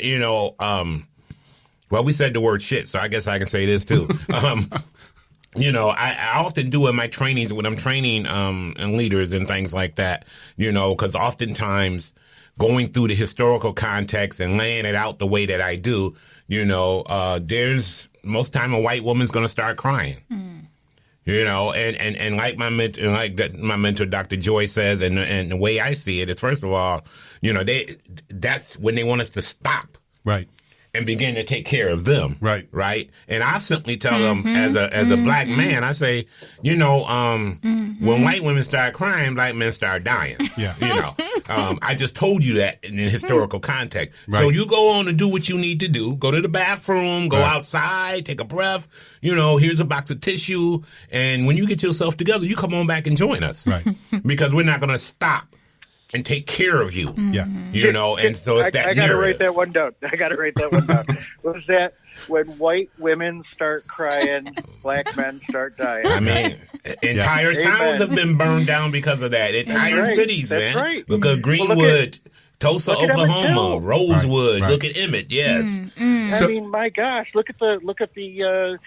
Speaker 3: well, we said the word shit, so I guess I can say this too. I often do in my trainings when I'm training and leaders and things like that, because oftentimes going through the historical context and laying it out the way that I do, there's most time a white woman's going to start crying. And like my mentor, Dr. Joy says, and the way I see it is, first of all, that's when they want us to stop.
Speaker 2: Right.
Speaker 3: And begin to take care of them.
Speaker 2: Right.
Speaker 3: Right. And I simply tell them as a black man, I say, when white women start crying, black men start dying.
Speaker 2: Yeah.
Speaker 3: I just told you that in historical context.
Speaker 2: Right.
Speaker 3: So you go on and do what you need to do. Go to the bathroom, go outside, take a breath. Here's a box of tissue. And when you get yourself together, you come on back and join us.
Speaker 2: Right.
Speaker 3: Because we're not going to stop and take care of you.
Speaker 2: Yeah.
Speaker 3: And so it's that
Speaker 4: I got to
Speaker 3: narrative.
Speaker 4: write that one down. Was that when white women start crying, black men start dying?
Speaker 3: I mean, entire towns have been burned down because of that. Entire cities,
Speaker 4: That's
Speaker 3: man.
Speaker 4: right.
Speaker 3: Look at Greenwood, Tulsa,
Speaker 4: look at
Speaker 3: Oklahoma,
Speaker 4: Emmett
Speaker 3: Rosewood.
Speaker 2: Right.
Speaker 3: Look at Emmett. Yes.
Speaker 4: I mean, my gosh, look at the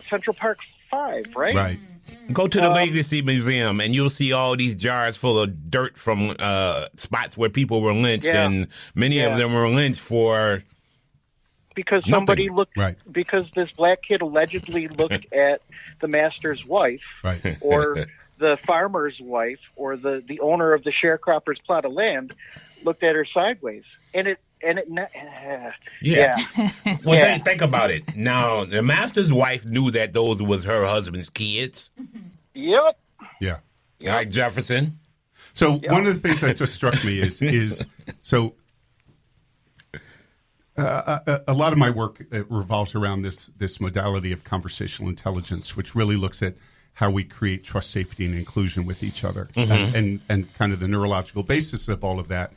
Speaker 4: Central Park 5, right?
Speaker 2: Right.
Speaker 3: Go to the Legacy Museum, and you'll see all these jars full of dirt from spots where people were lynched, and many of them were lynched for
Speaker 4: because somebody
Speaker 3: nothing.
Speaker 4: looked,
Speaker 2: Right.
Speaker 4: because this black kid allegedly looked at the master's wife,
Speaker 2: Right.
Speaker 4: or the farmer's wife, or the owner of the sharecropper's plot of land, looked at her sideways,
Speaker 3: Well, think about it. Now, the master's wife knew that those was her husband's kids,
Speaker 4: Yep.
Speaker 2: Yeah.
Speaker 3: like Jefferson.
Speaker 2: So one of the things that just struck me is so a lot of my work revolves around this modality of conversational intelligence, which really looks at how we create trust, safety, and inclusion with each other, and kind of the neurological basis of all of that.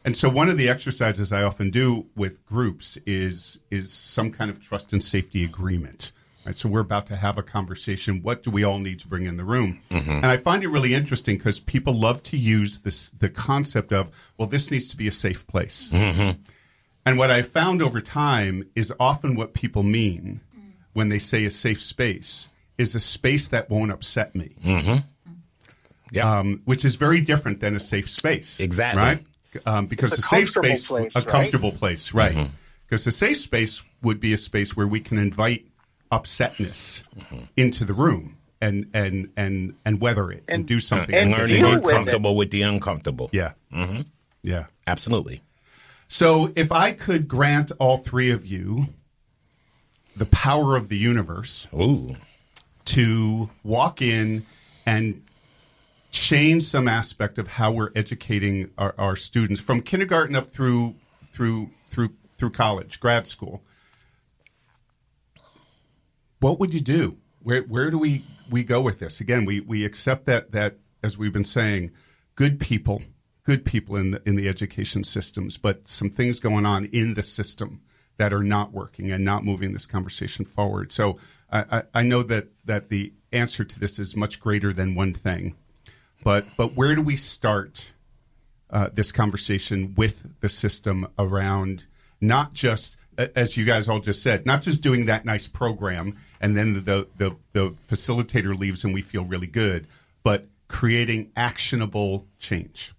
Speaker 2: And so one of the exercises I often do with groups is some kind of trust and safety agreement. Right? So we're about to have a conversation. What do we all need to bring in the room? And I find it really interesting because people love to use the concept of, well, this needs to be a safe place. And what I found over time is often what people mean when they say a safe space is a space that won't upset me, which is very different than a safe space.
Speaker 3: Exactly.
Speaker 2: Right? Because
Speaker 4: It's
Speaker 2: a safe
Speaker 4: comfortable
Speaker 2: space,
Speaker 4: place,
Speaker 2: a
Speaker 4: right?
Speaker 2: comfortable place, right? Because a safe space would be a space where we can invite upsetness into the room and weather it and do something.
Speaker 3: And
Speaker 4: And
Speaker 3: learn
Speaker 4: deal
Speaker 3: to be
Speaker 4: with
Speaker 3: comfortable with the uncomfortable.
Speaker 2: Yeah. Yeah.
Speaker 3: Absolutely.
Speaker 2: So if I could grant all three of you the power of the universe
Speaker 3: Ooh.
Speaker 2: to walk in and change some aspect of how we're educating our students from kindergarten up through college, grad school, what would you do? Where do we go with this? Again, we accept that as we've been saying, good people in the education systems, but some things going on in the system that are not working and not moving this conversation forward. So I know that the answer to this is much greater than one thing. But where do we start this conversation with the system around not just, as you guys all just said, not just doing that nice program and then the facilitator leaves and we feel really good, but creating actionable change?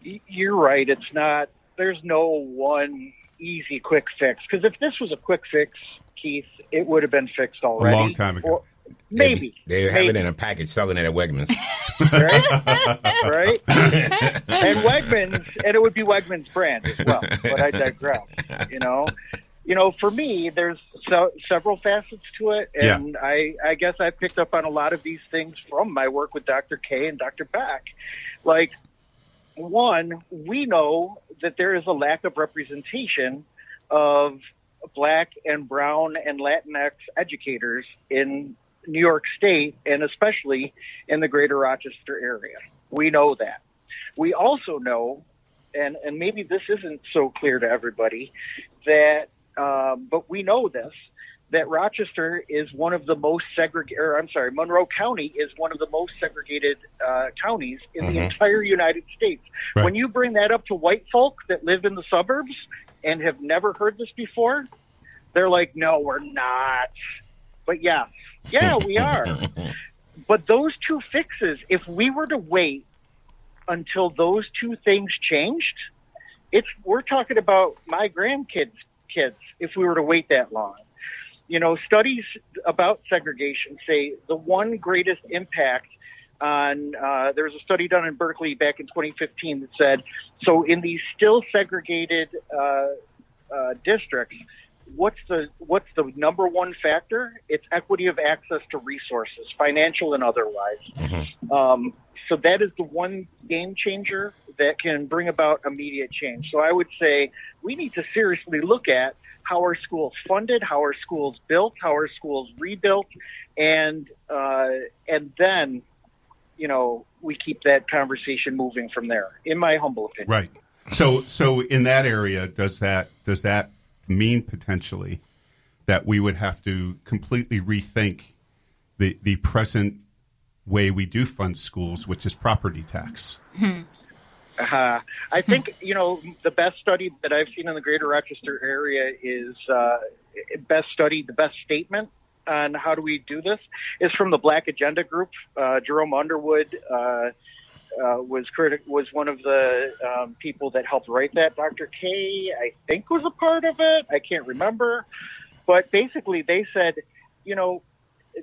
Speaker 4: You're right. It's not, there's no one easy quick fix. Because if this was a quick fix, Keith, it would have been fixed already.
Speaker 2: A long time ago.
Speaker 4: Or maybe.
Speaker 3: They have it in a package selling it at Wegmans.
Speaker 4: Right? And Wegmans, and it would be Wegmans brand as well. But I digress. You know, for me, there's several facets to it, and I guess I picked up on a lot of these things from my work with Dr. K and Dr. Beck. Like, one, we know that there is a lack of representation of Black and Brown and Latinx educators in New York State, and especially in the Greater Rochester area. We know that. We also know, and maybe this isn't so clear to everybody, that but we know this, that Rochester is one of the most Monroe County is one of the most segregated counties in the entire United States.
Speaker 2: Right.
Speaker 4: When you bring that up to white folk that live in the suburbs and have never heard this before, they're like, no, we're not. But yeah, we are. But those two fixes, if we were to wait until those two things changed, we're talking about my grandkids' kids if we were to wait that long. You know, studies about segregation say the one greatest impact on, there was a study done in Berkeley back in 2015 that said, so in these still segregated districts, what's the number one factor? It's equity of access to resources, financial and otherwise. So that is the one game changer that can bring about immediate change. So I would say we need to seriously look at how are schools funded, how are schools built, how are schools rebuilt, and then, you know, we keep that conversation moving from there, in my humble opinion.
Speaker 2: Right. So in that area, does that mean potentially that we would have to completely rethink the present way we do fund schools, which is property tax?
Speaker 4: I think, you know, the best study that I've seen in the Greater Rochester area is the best statement on how do we do this is from the Black Agenda Group. Jerome Underwood was one of the people that helped write that. Dr. K, I think, was a part of it. I can't remember. But basically they said, you know,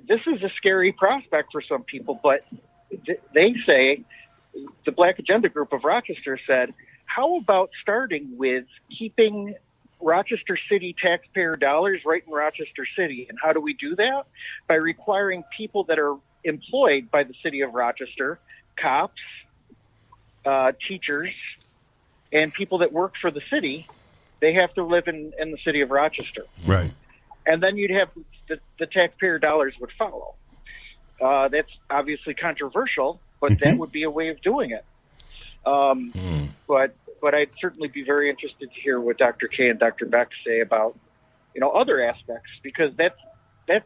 Speaker 4: this is a scary prospect for some people, but they say, the Black Agenda Group of Rochester said, how about starting with keeping Rochester City taxpayer dollars right in Rochester City? And how do we do that? By requiring people that are employed by the city of Rochester, cops, teachers, and people that work for the city, they have to live in the city of Rochester.
Speaker 2: Right.
Speaker 4: And then you'd have the taxpayer dollars would follow. That's obviously controversial, but that would be a way of doing it. But I'd certainly be very interested to hear what Dr. K and Dr. Beck say about, you know, other aspects, because that's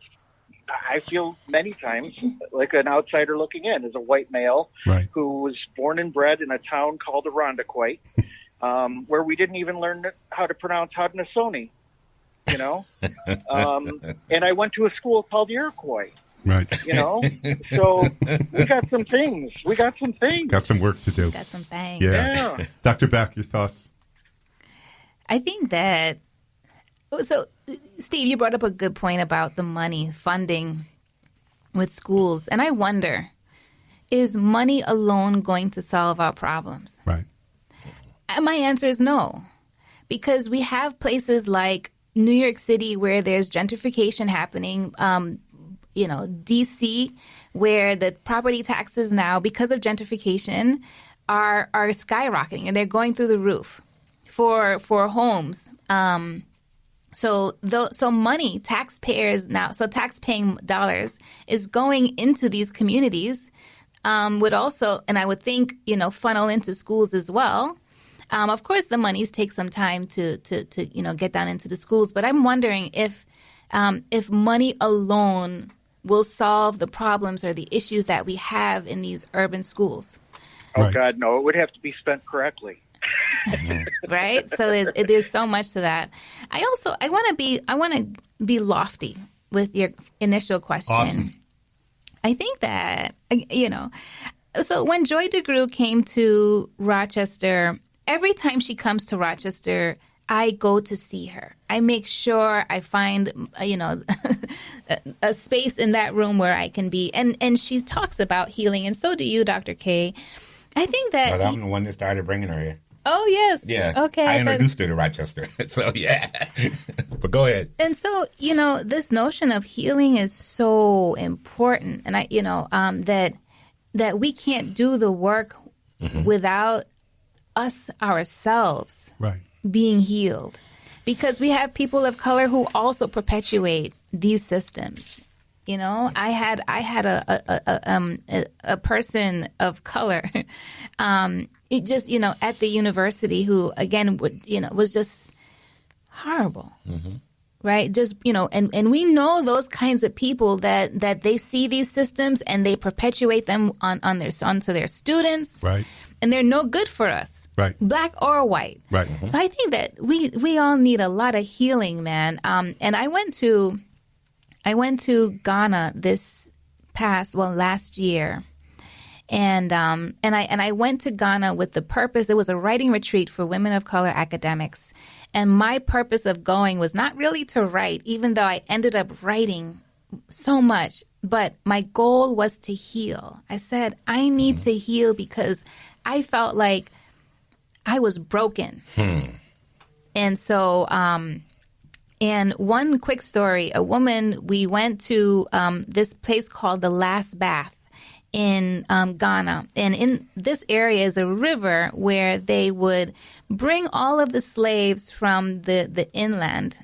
Speaker 4: I feel many times like an outsider looking in as a white male who was born and bred in a town called Irondequoit, where we didn't even learn how to pronounce Haudenosaunee, you know? And I went to a school called Iroquois.
Speaker 2: Right.
Speaker 4: You know, so we got some things.
Speaker 2: Got some work to do.
Speaker 5: Got some things.
Speaker 2: Yeah. Dr. Beck, your thoughts?
Speaker 5: I think that, so Steve, you brought up a good point about the money funding with schools. And I wonder, is money alone going to solve our problems?
Speaker 2: Right.
Speaker 5: And my answer is no, because we have places like New York City where there's gentrification happening, you know, D.C., where the property taxes now, because of gentrification, are skyrocketing and they're going through the roof for homes. So money, taxpayers now, so tax-paying dollars is going into these communities, would also, and I would think, you know, funnel into schools as well. Of course, the monies take some time to you know, get down into the schools, but I'm wondering if money alone will solve the problems or the issues that we have in these urban schools.
Speaker 4: Oh,
Speaker 2: Right.
Speaker 4: God, no. It would have to be spent correctly.
Speaker 5: Right? So there's so much to that. I want to be lofty with your initial question.
Speaker 2: Awesome.
Speaker 5: I think that, so when Joy DeGruy came to Rochester, every time she comes to Rochester, I go to see her. I make sure I find, a space in that room where I can be. And she talks about healing, and so do you, Dr. K. I think that...
Speaker 3: But I'm the one that started bringing her here.
Speaker 5: Oh, yes.
Speaker 3: Yeah.
Speaker 5: Okay.
Speaker 3: I introduced her to Rochester. So, yeah. But go ahead.
Speaker 5: And so, this notion of healing is so important. And that we can't do the work without us ourselves
Speaker 2: Right.
Speaker 5: being healed, because we have people of color who also perpetuate these systems. I had a person of color, it just at the university who again was just horrible. Right. Just, and we know those kinds of people that they see these systems and they perpetuate them onto their students.
Speaker 2: Right.
Speaker 5: And they're no good for us.
Speaker 2: Right.
Speaker 5: Black or white.
Speaker 2: Right.
Speaker 5: So I think that we all need a lot of healing, man. And I went to Ghana last year. And I went to Ghana with the purpose. It was a writing retreat for women of color academics. And my purpose of going was not really to write, even though I ended up writing so much. But my goal was to heal. I said, I need to heal because I felt like I was broken. And so, and one quick story, we went to this place called the Last Bath in Ghana. And in this area is a river where they would bring all of the slaves from the inland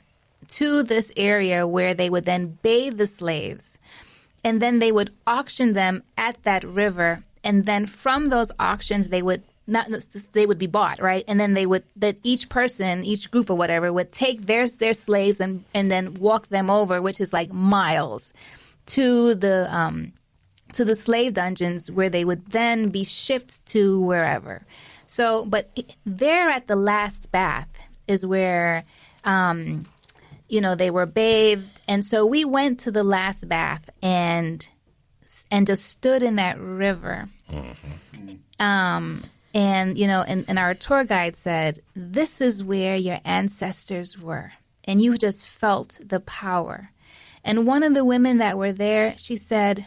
Speaker 5: to this area where they would then bathe the slaves. And then they would auction them at that river. And then from those auctions, they would be bought, right? And then each person, each group or whatever, would take their slaves and then walk them over, which is like miles, to the slave dungeons where they would then be shipped to wherever. So, but there at the Last Bath is where, they were bathed. And so we went to the Last Bath and just stood in that river. And our tour guide said, this is where your ancestors were. And you just felt the power. And one of the women that were there, she said,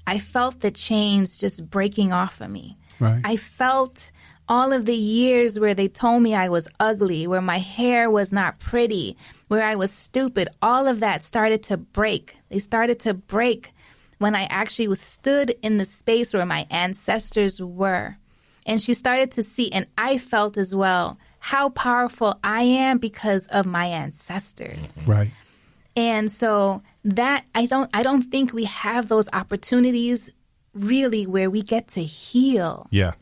Speaker 5: I felt the chains just breaking off of me.
Speaker 2: Right.
Speaker 5: I felt all of the years where they told me I was ugly, where my hair was not pretty, where I was stupid. All of that started to break. They started to break when I actually stood in the space where my ancestors were. And she started to see, and I felt as well, how powerful I am because of my ancestors.
Speaker 2: Right.
Speaker 5: And so that I don't think we have those opportunities really where we get to heal.
Speaker 2: Yeah.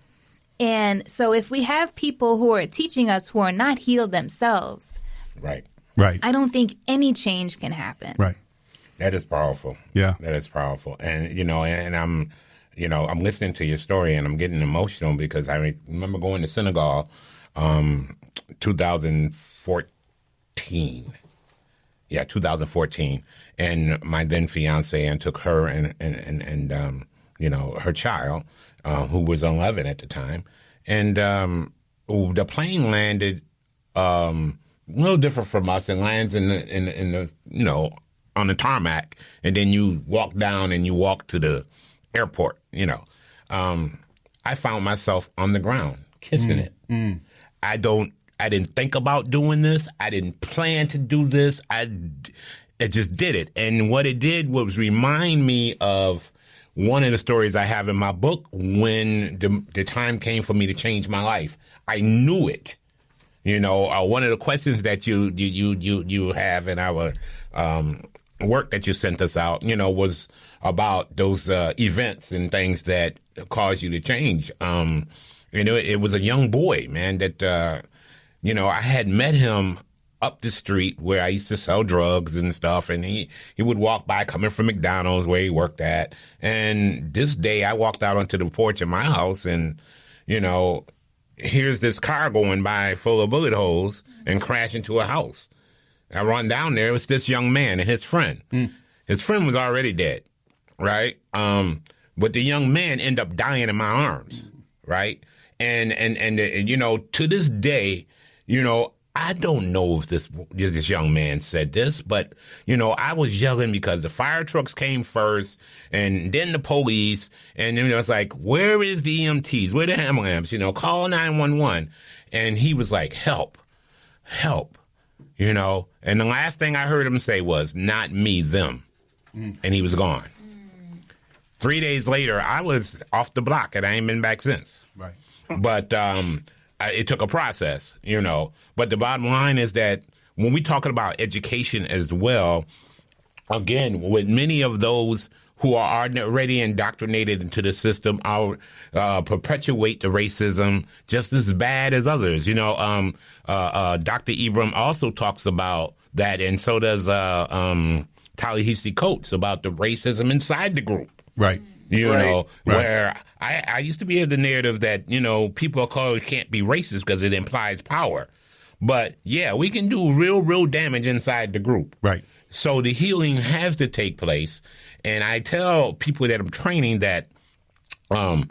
Speaker 5: And so if we have people who are teaching us who are not healed themselves,
Speaker 3: Right.
Speaker 2: Right.
Speaker 5: I don't think any change can happen.
Speaker 2: Right.
Speaker 3: That is powerful.
Speaker 2: Yeah.
Speaker 3: That is powerful. And, and I'm listening to your story and I'm getting emotional because I remember going to Senegal, 2014. Yeah, 2014. And my then fiance and took her and her child, who was 11 at the time. And the plane landed a little different from us. It lands in the on the tarmac, and then you walk down and you walk to the airport. I found myself on the ground kissing it. I didn't think about doing this. I didn't plan to do this. I just did it. And what it did was remind me of one of the stories I have in my book when the time came for me to change my life. I knew it. One of the questions that you have in our work that you sent us out, was about those events and things that cause you to change. It was a young boy, man, that I had met him up the street where I used to sell drugs and stuff, and he would walk by coming from McDonald's where he worked at. And this day I walked out onto the porch of my house and, here's this car going by full of bullet holes and crash into a house. I run down there, it was this young man and his friend. His friend was already dead, right? But the young man ended up dying in my arms, right? And to this day, I don't know if this young man said this, but, I was yelling because the fire trucks came first and then the police. And then it's like, where is the EMTs? Where are the ambulance? Call 911. And he was like, help. And the last thing I heard him say was, not me, them. And he was gone. 3 days later, I was off the block and I ain't been back since.
Speaker 2: Right.
Speaker 3: But it took a process, But the bottom line is that when we're talking about education as well, again, with many of those who are already indoctrinated into the system, perpetuate the racism just as bad as others. Dr. Ibram also talks about that, and so does Ta-Nehisi Coates about the racism inside the group.
Speaker 2: Right.
Speaker 3: Where I used to be of the narrative that, people can't be racist because it implies power. But, yeah, we can do real damage inside the group.
Speaker 2: Right.
Speaker 3: So the healing has to take place. And I tell people that I'm training that the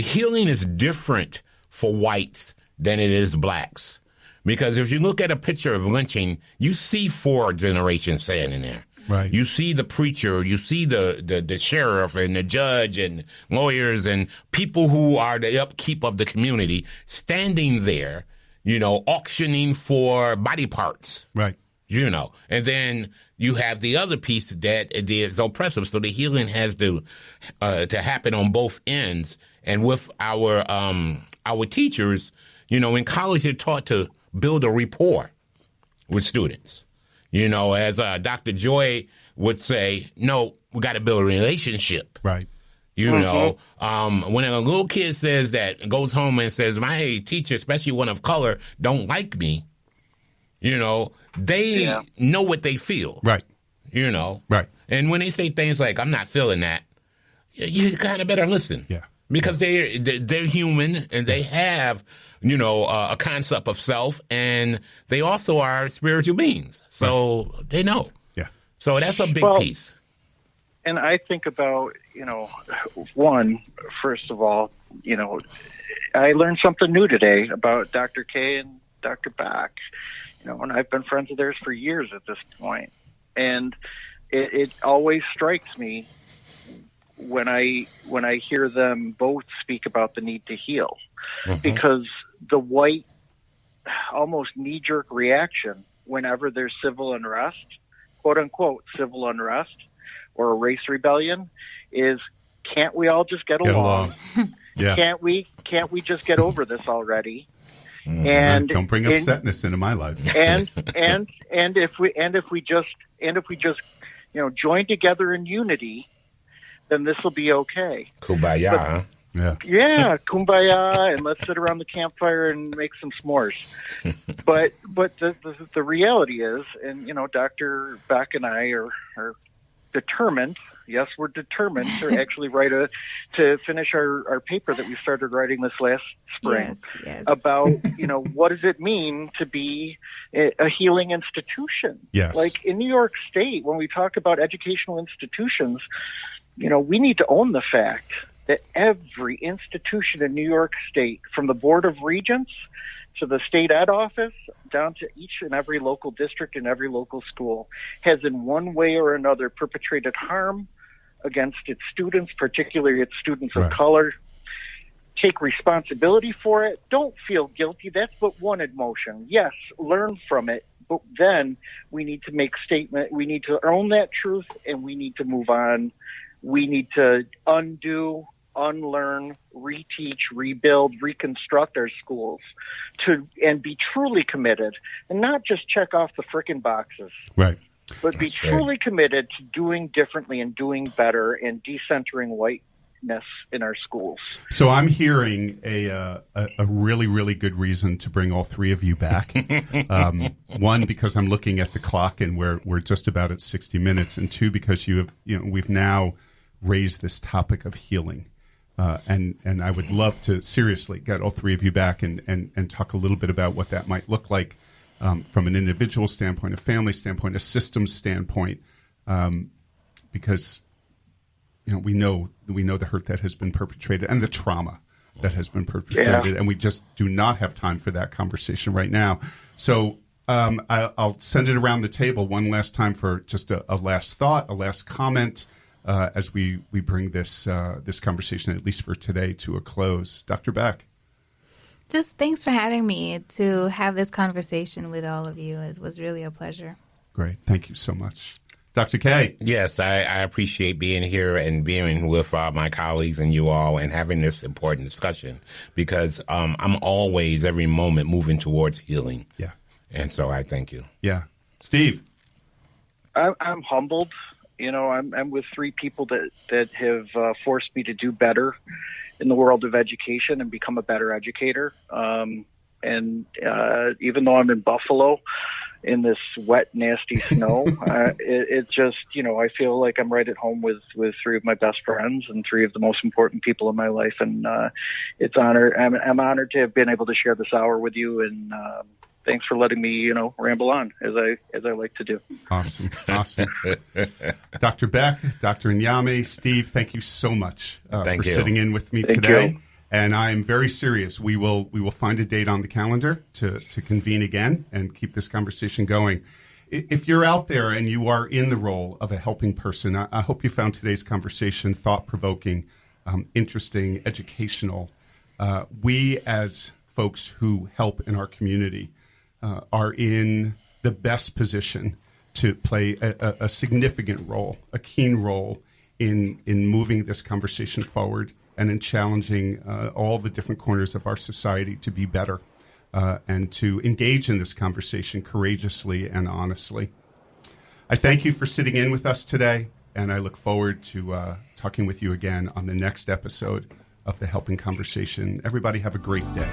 Speaker 3: healing is different for whites than it is blacks. Because if you look at a picture of lynching, you see 4 generations standing there.
Speaker 2: Right.
Speaker 3: You see the preacher, you see the sheriff and the judge and lawyers and people who are the upkeep of the community standing there, auctioning for body parts.
Speaker 2: Right.
Speaker 3: And then you have the other piece that is oppressive. So the healing has to happen on both ends. And with our teachers, in college, they're taught to build a rapport with students. As Dr. Joy would say, no, we got to build a relationship.
Speaker 2: Right.
Speaker 3: When a little kid says that, goes home and says, my teacher, especially one of color, don't like me, they know what they feel.
Speaker 2: Right.
Speaker 3: Right. And when they say things like, I'm not feeling that, you kind of better listen.
Speaker 2: Yeah.
Speaker 3: Because they're human and they have, a concept of self, and they also are spiritual beings. So they know.
Speaker 2: Yeah.
Speaker 3: So that's a big piece.
Speaker 4: And I think about, one, first of all, I learned something new today about Dr. K and Dr. Beck, and I've been friends of theirs for years at this point. And it always strikes me when I hear them both speak about the need to heal, because the white almost knee-jerk reaction whenever there's civil unrest, quote unquote civil unrest or a race rebellion, is, can't we all just get along?
Speaker 2: Yeah.
Speaker 4: Can't we just get over this already?
Speaker 2: And don't bring upsetness into my life.
Speaker 4: And if we just join together in unity, then this will be okay.
Speaker 3: Kumbaya.
Speaker 4: Yeah, kumbaya, and let's sit around the campfire and make some s'mores. But the reality is, and Dr. Beck and I are determined. Yes, we're determined to actually to finish our paper that we started writing this last spring.
Speaker 5: Yes.
Speaker 4: About what does it mean to be a healing institution?
Speaker 2: Yes.
Speaker 4: Like in New York State, when we talk about educational institutions, we need to own the fact that every institution in New York State, from the Board of Regents to the state ed office, down to each and every local district and every local school, has in one way or another perpetrated harm against its students, particularly its students of color. Take responsibility for it. Don't feel guilty. That's but one emotion. Yes, learn from it, but then we need to make statement. We need to own that truth, and we need to move on. We need to undo, unlearn, reteach, rebuild, reconstruct our schools and be truly committed, and not just check off the frickin' boxes.
Speaker 2: Right.
Speaker 4: But be truly committed to doing differently and doing better and decentering white whiteness in our schools.
Speaker 2: So I'm hearing a really, really good reason to bring all three of you back. One, because I'm looking at the clock and we're just about at 60 minutes, and two, because we've now raised this topic of healing. And I would love to seriously get all three of you back and talk a little bit about what that might look like from an individual standpoint, a family standpoint, a systems standpoint, because we know the hurt that has been perpetrated and the trauma that has been perpetrated, and we just do not have time for that conversation right now. So I'll send it around the table one last time for just a last thought, a last comment, as we bring this conversation, at least for today, to a close. Dr. Beck.
Speaker 5: Just thanks for having me to have this conversation with all of you. It was really a pleasure.
Speaker 2: Great. Thank you so much. Dr. K.
Speaker 3: Yes, I appreciate being here and being with my colleagues and you all and having this important discussion, because I'm always, every moment, moving towards healing.
Speaker 2: Yeah.
Speaker 3: And so I thank you.
Speaker 2: Yeah. Steve.
Speaker 4: I'm humbled. I'm with three people that have forced me to do better in the world of education and become a better educator. And even though I'm in Buffalo in this wet, nasty snow, it just, I feel like I'm right at home with three of my best friends and three of the most important people in my life. And it's I'm honored to have been able to share this hour with you. And thanks for letting me, ramble on as I like to do.
Speaker 2: Awesome. Dr. Beck, Dr. Nyame, Steve, thank you so much for sitting in with me today.
Speaker 4: You.
Speaker 2: And I am very serious. We will find a date on the calendar to convene again and keep this conversation going. If you're out there and you are in the role of a helping person, I hope you found today's conversation thought-provoking, interesting, educational. We, as folks who help in our community, are in the best position to play a significant role, a keen role in moving this conversation forward and in challenging all the different corners of our society to be better and to engage in this conversation courageously and honestly. I thank you for sitting in with us today, and I look forward to talking with you again on the next episode of The Helping Conversation. Everybody have a great day.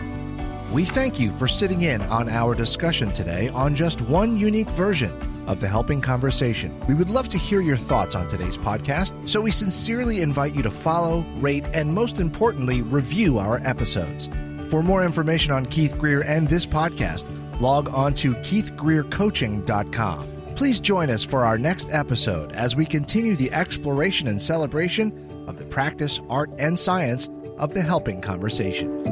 Speaker 1: We thank you for sitting in on our discussion today on just one unique version of The Helping Conversation. We would love to hear your thoughts on today's podcast, so we sincerely invite you to follow, rate, and most importantly, review our episodes. For more information on Keith Greer and this podcast, log on to keithgreercoaching.com. Please join us for our next episode as we continue the exploration and celebration of the practice, art, and science of the helping conversation.